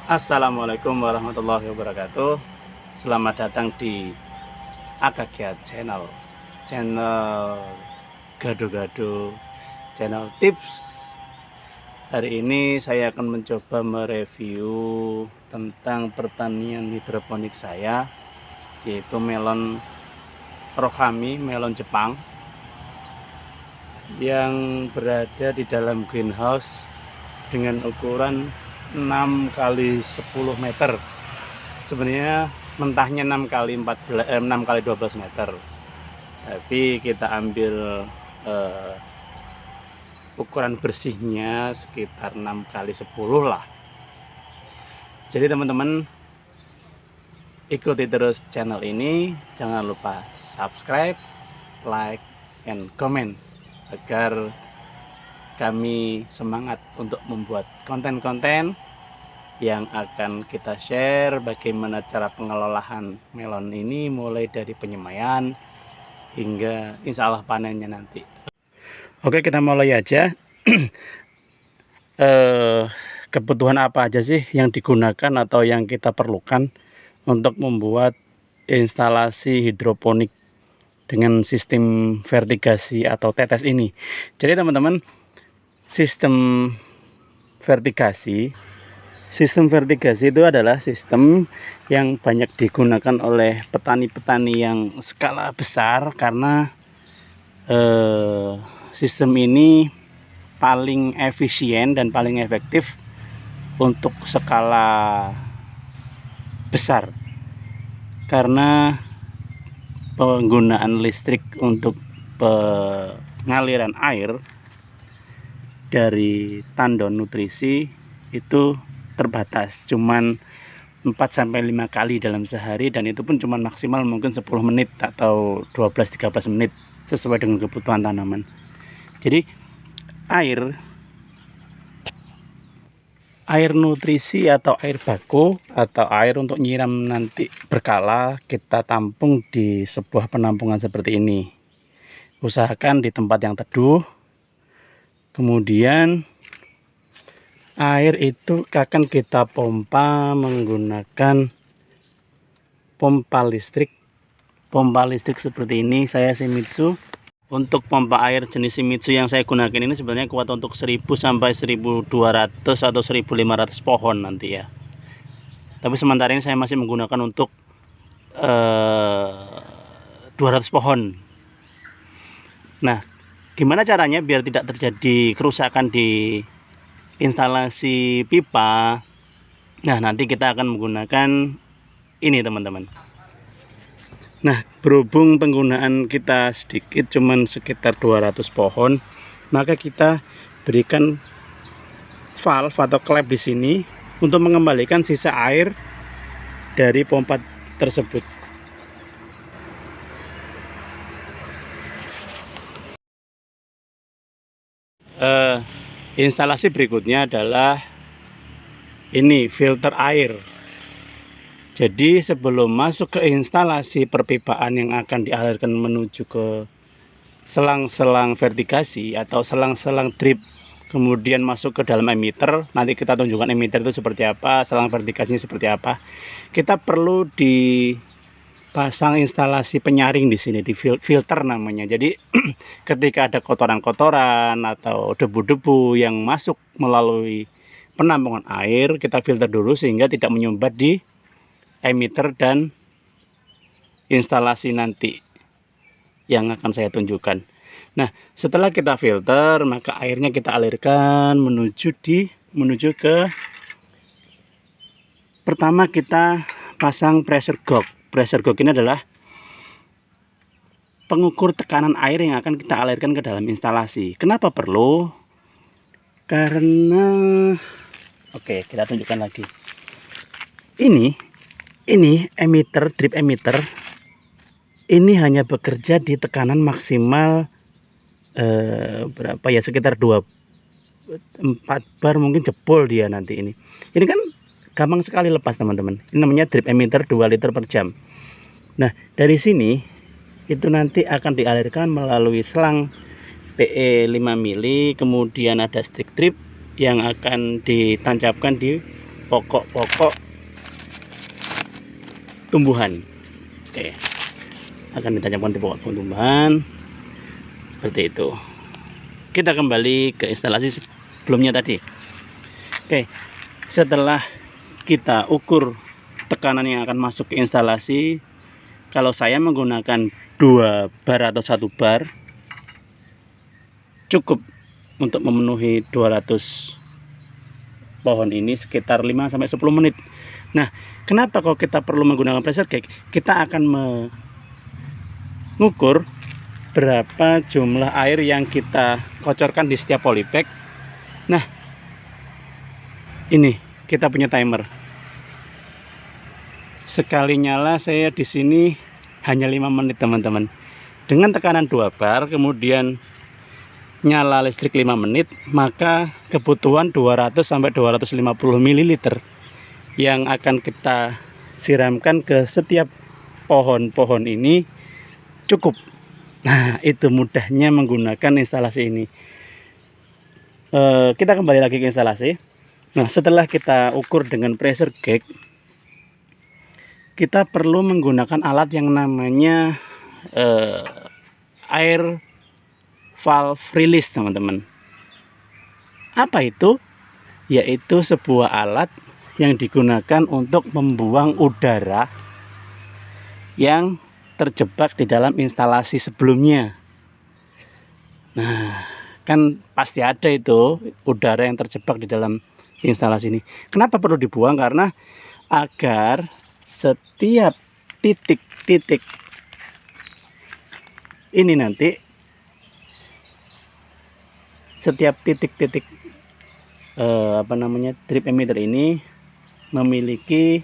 Assalamualaikum warahmatullahi wabarakatuh. Selamat datang di Akagia Channel, channel gado-gado, channel tips. Hari ini saya akan mencoba mereview tentang pertanian hidroponik saya, yaitu melon rohami, melon Jepang, yang berada di dalam greenhouse dengan ukuran 6 kali 10 meter. Sebenarnya mentahnya 6 kali 12 meter, tapi kita ambil ukuran bersihnya sekitar 6 kali 10 lah. Jadi teman-teman ikuti terus channel ini, jangan lupa subscribe, like, and comment agar kami semangat untuk membuat konten-konten yang akan kita share bagaimana cara pengelolaan melon ini, mulai dari penyemaian hingga insya Allah panennya nanti. Oke, kita mulai aja. Kebutuhan apa aja sih yang digunakan atau yang kita perlukan untuk membuat instalasi hidroponik dengan sistem vertigasi atau tetes ini? Jadi teman-teman, sistem vertigasi itu adalah sistem yang banyak digunakan oleh petani-petani yang skala besar, karena sistem ini paling efisien dan paling efektif untuk skala besar, karena penggunaan listrik untuk pengaliran air dari tandon nutrisi itu terbatas, cuman 4-5 kali dalam sehari, dan itu pun cuma maksimal mungkin 10 menit atau 12-13 menit sesuai dengan kebutuhan tanaman. Jadi air nutrisi atau air baku atau air untuk nyiram nanti berkala kita tampung di sebuah penampungan seperti ini. Usahakan di tempat yang teduh. Kemudian air itu akan kita pompa menggunakan pompa listrik. Pompa listrik seperti ini saya Shimizu. Untuk pompa air jenis Shimizu yang saya gunakan ini sebenarnya kuat untuk 1000 sampai 1200 atau 1500 pohon nanti ya. Tapi sementara ini saya masih menggunakan untuk 200 pohon. Nah, gimana caranya biar tidak terjadi kerusakan di instalasi pipa? Nah, nanti kita akan menggunakan ini teman-teman. Nah, berhubung penggunaan kita sedikit, cuman sekitar 200 pohon, maka kita berikan valve atau klep di sini untuk mengembalikan sisa air dari pompa tersebut. Instalasi berikutnya adalah ini, filter air. Jadi sebelum masuk ke instalasi perpipaan yang akan dialirkan menuju ke selang-selang vertigasi atau selang-selang drip, kemudian masuk ke dalam emitter, nanti kita tunjukkan emitter itu seperti apa, selang vertigasinya seperti apa. Kita perlu dipasang instalasi penyaring di sini, di filter namanya. Jadi ketika ada kotoran-kotoran atau debu-debu yang masuk melalui penampungan air, kita filter dulu sehingga tidak menyumbat di emitter dan instalasi nanti yang akan saya tunjukkan. Nah, setelah kita filter, maka airnya kita alirkan menuju ke, pertama kita pasang pressure gauge. Pressure gauge ini adalah pengukur tekanan air yang akan kita alirkan ke dalam instalasi. Kenapa perlu? Karena oke, kita tunjukkan lagi. Ini emitter, drip emitter ini hanya bekerja di tekanan maksimal berapa ya, sekitar 4 bar mungkin jebol dia nanti. Ini kan gampang sekali lepas teman-teman. Ini namanya drip emitter 2 liter per jam. Nah, dari sini itu nanti akan dialirkan melalui selang PE 5 mili, kemudian ada stick drip yang akan ditancapkan di pokok-pokok tumbuhan. Oke, akan ditanamkan di pokok tumbuhan seperti itu. Kita kembali ke instalasi sebelumnya tadi. Oke, setelah kita ukur tekanan yang akan masuk ke instalasi, kalau saya menggunakan 2 bar atau 1 bar cukup untuk memenuhi 200 pohon ini sekitar 5-10 menit. Nah, kenapa kalau kita perlu menggunakan pressure gauge? Kita akan mengukur berapa jumlah air yang kita kocorkan di setiap polybag. Nah, ini kita punya timer. Sekali nyala saya di sini hanya 5 menit, teman-teman. Dengan tekanan 2 bar, kemudian nyala listrik 5 menit, maka kebutuhan 200-250 ml yang akan kita siramkan ke setiap pohon-pohon ini cukup. Nah, itu mudahnya menggunakan instalasi ini. Kita kembali lagi ke instalasi. Nah, setelah kita ukur dengan pressure gauge, kita perlu menggunakan alat yang namanya air valve release, teman-teman. Apa itu? Yaitu sebuah alat yang digunakan untuk membuang udara yang terjebak di dalam instalasi sebelumnya. Nah, kan pasti ada itu udara yang terjebak di dalam instalasi ini. Kenapa perlu dibuang? Karena agar setiap titik-titik ini nanti, setiap titik-titik drip emitter ini memiliki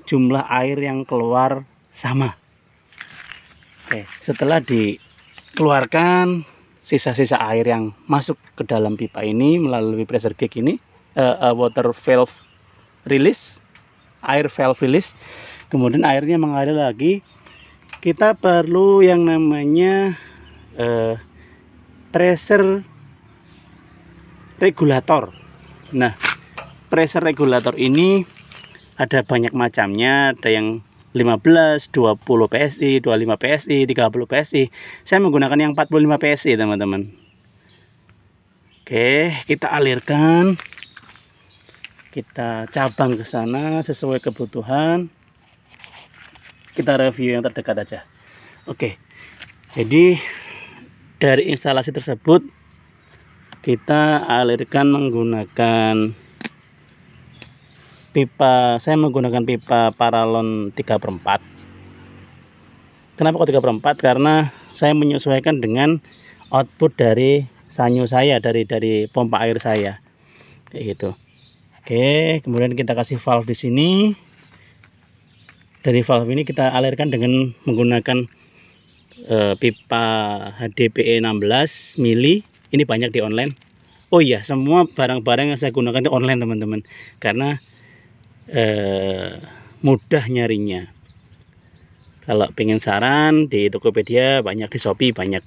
jumlah air yang keluar sama. Oke, setelah dikeluarkan sisa-sisa air yang masuk ke dalam pipa ini melalui pressure gauge ini, water valve release, air valve release, kemudian airnya mengalir lagi. Kita perlu yang namanya pressure regulator. Nah, pressure regulator ini ada banyak macamnya, ada yang 15, 20 PSI, 25 PSI, 30 PSI. Saya menggunakan yang 45 PSI, teman-teman. Oke, kita alirkan, kita cabang ke sana sesuai kebutuhan. Kita review yang terdekat aja. Oke, jadi dari instalasi tersebut kita alirkan menggunakan pipa. Saya menggunakan pipa paralon 3/4. Kenapa kok 3/4? Karena saya menyesuaikan dengan output dari sanyo saya, dari pompa air saya, kayak gitu. Oke, kemudian kita kasih valve di sini. Dari valve ini kita alirkan dengan menggunakan pipa HDPE 16 mili. Ini banyak di online. Oh iya, semua barang-barang yang saya gunakan itu online, teman-teman, karena mudah nyarinya. Kalau pengen saran di Tokopedia banyak, di Shopee banyak.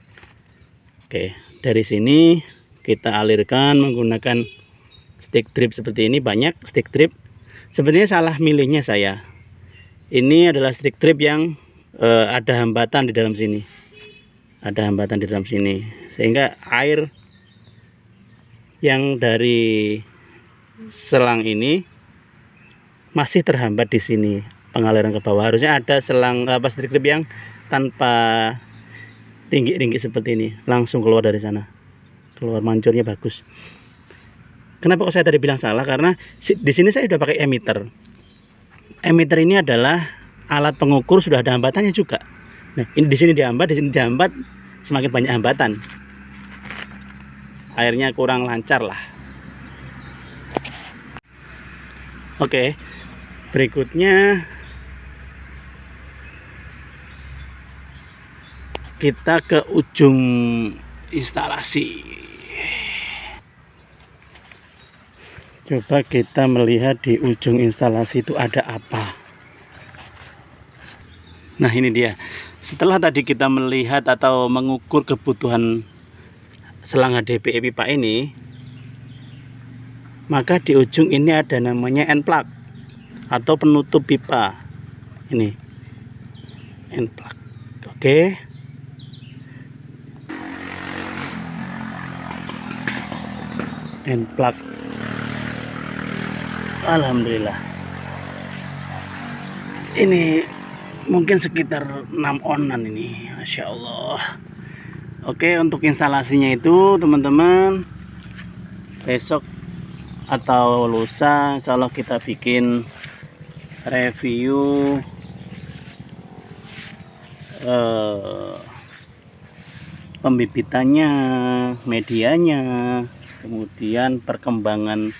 Oke, dari sini kita alirkan menggunakan stick drip seperti ini. Banyak stick drip. Sebenarnya salah milihnya saya. Ini adalah stick drip yang ada hambatan di dalam sini. Ada hambatan di dalam sini, sehingga air yang dari selang ini masih terhambat di sini pengaliran ke bawah. Harusnya ada selang stick drip yang tanpa tinggi-tinggi seperti ini, langsung keluar dari sana, keluar mancurnya bagus. Kenapa kok saya tadi bilang salah? Karena di sini saya sudah pakai emitter. Emitter ini adalah alat pengukur, sudah ada hambatannya juga. Nah, ini di sini dihambat, di sini dihambat, semakin banyak hambatan, airnya kurang lancar lah. Oke, berikutnya kita ke ujung instalasi. Coba kita melihat di ujung instalasi itu ada apa. Nah, ini dia. Setelah tadi kita melihat atau mengukur kebutuhan selang HDPE pipa ini, maka di ujung ini ada namanya end plug atau penutup pipa. Ini end plug. Oke. End plug. Alhamdulillah. Ini mungkin sekitar 6 onan ini, Masya Allah. Oke, untuk instalasinya itu teman-teman, besok atau lusa insya Allah kita bikin review pembibitannya, medianya, kemudian perkembangan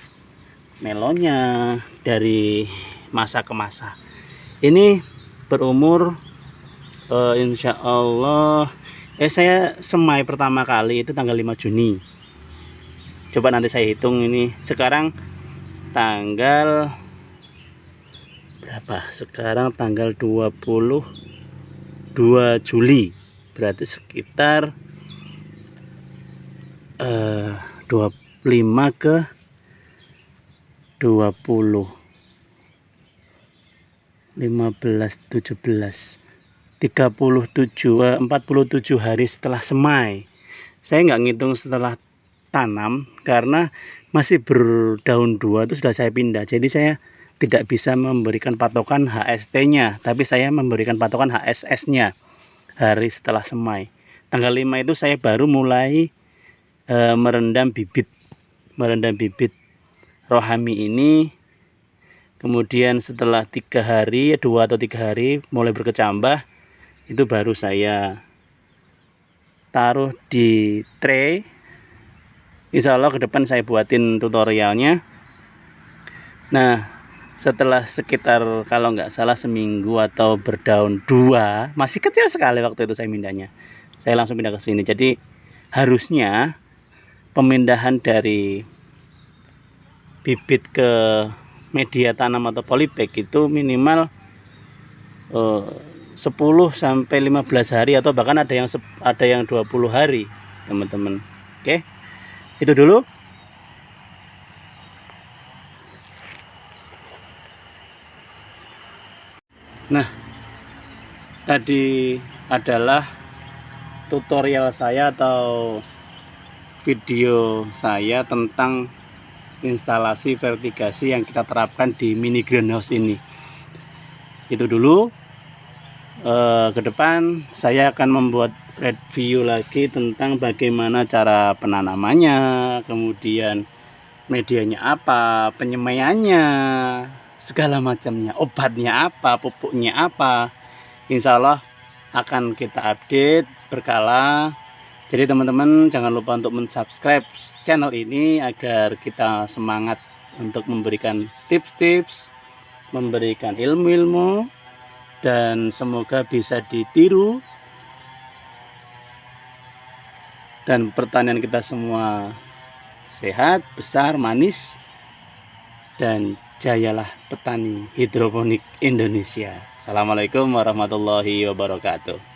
melonnya dari masa ke masa. Ini berumur insya Allah saya semai pertama kali itu tanggal 5 Juni. Coba nanti saya hitung ini. Sekarang tanggal berapa? Sekarang tanggal 22 Juli. Berarti sekitar 25 ke 20 15 17 47 hari setelah semai. Saya nggak ngitung setelah tanam karena masih berdaun dua itu sudah saya pindah. Jadi saya tidak bisa memberikan patokan HST-nya, tapi saya memberikan patokan HSS-nya hari setelah semai. Tanggal 5 itu saya baru mulai merendam bibit rohami ini. Kemudian setelah 3 hari, 2 atau 3 hari mulai berkecambah, itu baru saya taruh di tray. Insya Allah ke depan saya buatin tutorialnya. Nah, setelah sekitar kalau nggak salah seminggu atau berdaun 2, masih kecil sekali waktu itu saya pindahnya. Saya langsung pindah ke sini. Jadi harusnya pemindahan dari bibit ke media tanam atau polybag itu minimal 10 sampai 15 hari atau bahkan ada yang 20 hari, teman-teman. Oke. Itu dulu. Nah, tadi adalah tutorial saya atau video saya tentang instalasi vertigasi yang kita terapkan di mini greenhouse ini. Itu dulu. Ke depan saya akan membuat review lagi tentang bagaimana cara penanamannya, kemudian medianya apa, penyemaiannya, segala macamnya, obatnya apa, pupuknya apa. Insya Allah akan kita update berkala. Jadi teman-teman jangan lupa untuk mensubscribe channel ini agar kita semangat untuk memberikan tips-tips, memberikan ilmu-ilmu, dan semoga bisa ditiru dan pertanian kita semua sehat, besar, manis, dan jayalah petani hidroponik Indonesia. Assalamualaikum warahmatullahi wabarakatuh.